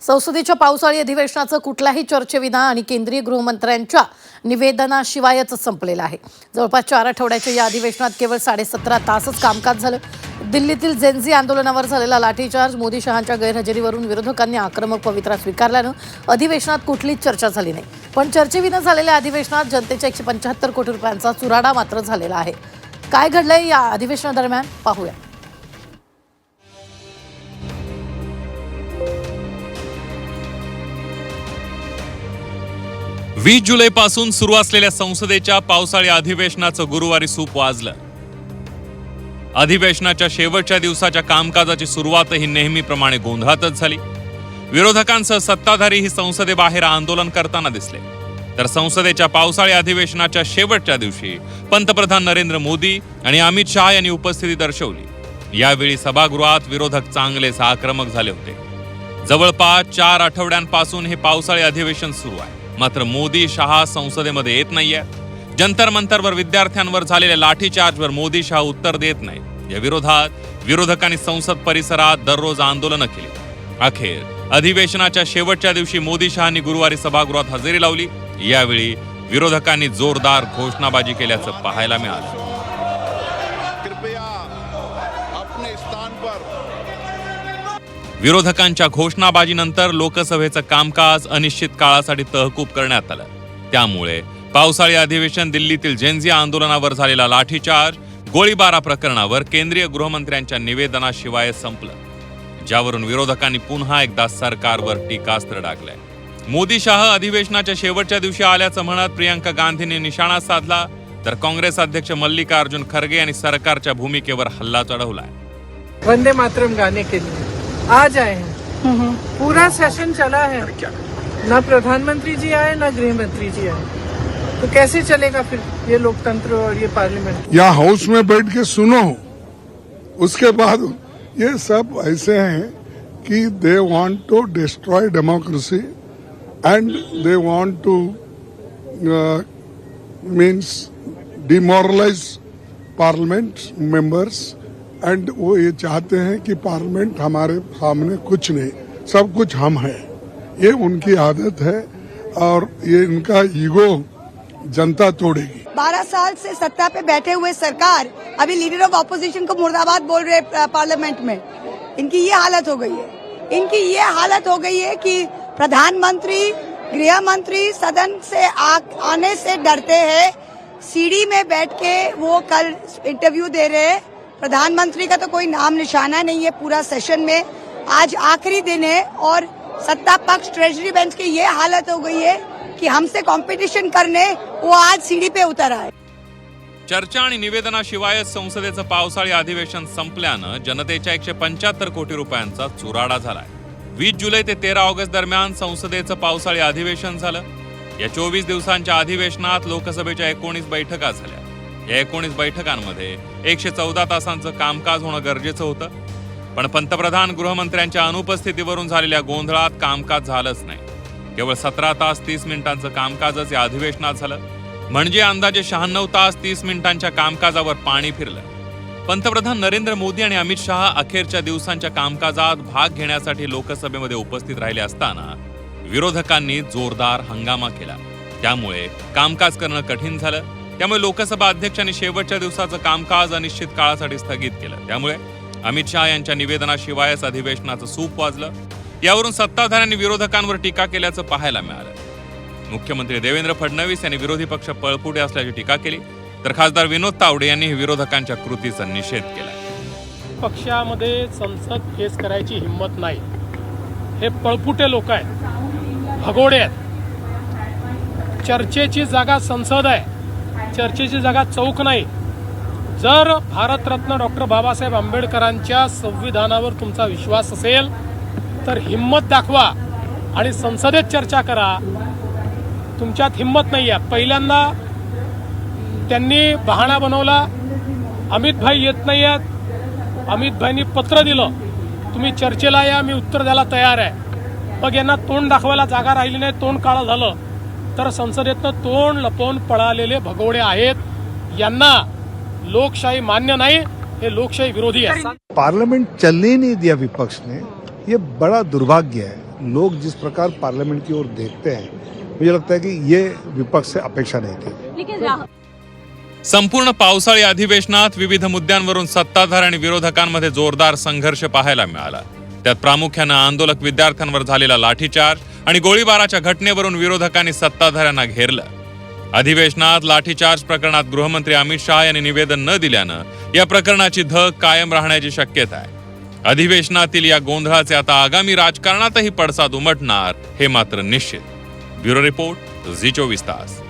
संसदेच्या पावसाळी अधिवेशनाचं कुठल्याही चर्चेविना आणि केंद्रीय गृहमंत्र्यांच्या निवेदनाशिवायच संपलेलं आहे। जवळपास 4 आठवड्याच्या या अधिवेशनात केवळ 17.5 तासच कामकाज झालं। दिल्लीतील जेनझी आंदोलनावर झालेला लाठीचार्ज, मोदी शहांच्या गैरहजेरीवरून विरोधकांनी आक्रमक पवित्रा स्वीकारल्यानं अधिवेशनात कुठलीच चर्चा झाली नाही। पण चर्चेविना झालेल्या अधिवेशनात जनतेच्या 175 कोटी रुपयांचा चुराडा मात्र झालेला आहे। काय घडलंय या अधिवेशनादरम्यान पाहूया। 20 जुलैपासून सुरू असलेल्या संसदेच्या पावसाळी अधिवेशनाचं गुरुवारी सूप वाजलं। अधिवेशनाच्या शेवटच्या दिवसाच्या कामकाजाची सुरुवातही नेहमीप्रमाणे गोंधळातच झाली। विरोधकांसह सत्ताधारी ही संसदेबाहेर आंदोलन करताना दिसले। तर संसदेच्या पावसाळी अधिवेशनाच्या शेवटच्या दिवशी पंतप्रधान नरेंद्र मोदी आणि अमित शहा यांनी उपस्थिती दर्शवली। यावेळी सभागृहात विरोधक चांगलेच आक्रमक झाले होते। जवळपास 4 आठवड्यांपासून हे पावसाळी अधिवेशन सुरू आहे, मात्र मोदी शहा संसदेमध्ये येत नाहीये। जंतर मंतरवर विद्यार्थ्यांवर झालेल्या लाठीचार्जवर मोदी शहा उत्तर देत नाहीत। या विरोधात विरोधकांनी संसद परिसरात दररोज आंदोलनं केली। अखेर अधिवेशनाच्या शेवटच्या दिवशी मोदी शहांनी गुरुवारी सभागृहात हजेरी लावली। यावेळी विरोधकांनी जोरदार घोषणाबाजी केल्याचं पाहायला मिळालं। कृपया अपने स्थान पर। विरोधकांच्या घोषणाबाजीनंतर लोकसभेचं कामकाज अनिश्चित काळासाठी तहकूब करण्यात आलं। त्यामुळे पावसाळी अधिवेशन दिल्लीतील जेनझी आंदोलनावर झालेला लाठीचार्ज, गोळीबारा प्रकरणावर केंद्रीय गृहमंत्र्यांच्या निवेदनाशिवाय संपलं, ज्यावरून विरोधकांनी पुन्हा एकदा सरकारवर टीकास्त्र डागलंय। मोदी शहा अधिवेशनाच्या शेवटच्या दिवशी आल्याचं म्हणत प्रियंका गांधींनी निशाणा साधला, तर काँग्रेस अध्यक्ष मल्लिकार्जुन खरगे यांनी सरकारच्या भूमिकेवर हल्ला चढवलाय। वंदे मातरम गाने के लिए आ जाए हैं। पूरा सेशन चला है, ना प्रधानमंत्री जी आए ना गृह मंत्री जी आए, तो कैसे चलेगा फिर ये लोकतंत्र और ये पार्लियामेंट। या हाउस में बैठ के सुनो, उसके बाद ये सब ऐसे हैं कि they want to destroy democracy and they want to means demoralise parliament members, and वो ये चाहते हैं कि पार्लियामेंट हमारे सामने कुछ नहीं, सब कुछ हम हैं। ये उनकी आदत है और ये इनका ईगो जनता तोड़ेगी। 12 साल से सत्ता पे बैठे हुए सरकार अभी लीडर ऑफ ऑपोजिशन को मुर्दाबाद बोल रहे पार्लियामेंट में। इनकी ये हालत हो गई है। इनकी ये हालत हो गई है कि प्रधानमंत्री, गृह मंत्री सदन से आने से डरते हैं। सीढ़ी में बैठ के वो कल इंटरव्यू दे रहे हैं। प्रधानमंत्री का तो कोई नाम निशाना नहीं है पूरा सेशन में। आज आखिरी दिन है और सत्ता पक्ष ट्रेजरी बेंच की ये हालत हो गई है कि हमसे कंपटीशन करने वो आज सीढ़ी पे उतर आए। चर्चा आणि निवेदनाशिवायच संसदेचं पावसाळी अधिवेशन संपल्यानं जनतेच्या 175 कोटी रुपयांचा चुराडा झालाय। 20 जुलै ते 13 ऑगस्ट दरम्यान संसदेचं पावसाळी अधिवेशन झालं। या 24 दिवसांच्या अधिवेशनात लोकसभेच्या 19 बैठका झाल्या। या 19 बैठकांमध्ये 114 तासांचं कामकाज होणं गरजेचं होतं, पण पंतप्रधान गृहमंत्र्यांच्या अनुपस्थितीवरून झालेल्या गोंधळात कामकाज झालंच नाही। केवळ 17 तास 30 मिनिटांचं कामकाजच या अधिवेशनात झालं, म्हणजे अंदाजे 96 तास 30 मिनिटांच्या कामकाजावर पाणी फिरलं। पंतप्रधान नरेंद्र मोदी आणि अमित शहा अखेरच्या दिवसांच्या कामकाजात भाग घेण्यासाठी लोकसभेमध्ये उपस्थित राहिले असताना विरोधकांनी जोरदार हंगामा केला। त्यामुळे कामकाज करणं कठीण झालं। त्यामुळे लोकसभा अध्यक्षांनी शेवटच्या दिवसाचं कामकाज अनिश्चित काळासाठी स्थगित केलं। त्यामुळे अमित शहा यांच्या निवेदनाशिवायच अधिवेशनाचं सूप वाजलं। यावरून सत्ताधाऱ्यांनी विरोधकांवर टीका केल्याचं पाहायला मिळालं। मुख्यमंत्री देवेंद्र फडणवीस यांनी विरोधी पक्ष पळपुटे असल्याची टीका केली, तर खासदार विनोद तावडे यांनी विरोधकांच्या कृतीचा निषेध केला। पक्षामध्ये संसद फेस करायची हिंमत नाही। हे पळपुटे लोक आहेत, भगोडे आहेत। चर्चेची जागा संसद आहे, चर्चेची जागा चौक नाही। जर भारतरत्न डॉक्टर बाबासाहेब आंबेडकरांच्या संविधानावर तुमचा विश्वास असेल तर हिम्मत दाखवा आणि संसदेत चर्चा करा। तुमच्यात हिम्मत नाही आहे। पहिल्यांदा त्यांनी बहाणा बनवला, अमित भाई येत नाही आहेत। अमित भाईंनी पत्र दिलं, तुम्ही चर्चेला या, मी उत्तर द्यायला तयार आहे। मग यांना तोंड दाखवायला जागा राहिली नाही, तोंड काळं झालं, तर संसदेतनं तोंड लपवून पळालेले भगोडे आहेत। यांना लोकशाही मान्य नाही, हे लोकशाही विरोधी आहे। पार्लियामेंट चलने नहीं दिया विपक्ष ने, ये बड़ा दुर्भाग्य है। लोग जिस प्रकार पार्लियामेंट की ओर देखते हैं, मुझे लगता है कि ये विपक्ष से अपेक्षा नहीं थी। संपूर्ण पावसाळी अधिवेशनात विविध मुद्द्यांवरून सत्ताधार आणि विरोधकांमध्ये जोरदार संघर्ष पाहायला मिळाला। त्यात प्रामुख्यानं आंदोलक विद्यार्थ्यांवर झालेला लाठीचार्ज आणि गोळीबाराच्या घटनेवरून विरोधकांनी सत्ताधाऱ्यांना घेरलं। अधिवेशनात लाठीचार्ज प्रकरणात गृहमंत्री अमित शहा यांनी निवेदन न दिल्यानं या प्रकरणाची धग कायम राहण्याची शक्यता आहे। अधिवेशनातील या गोंधळाचे आता आगामी राजकारणातही पडसाद उमटणार हे मात्र निश्चित। ब्युरो रिपोर्ट, झी 24 तास।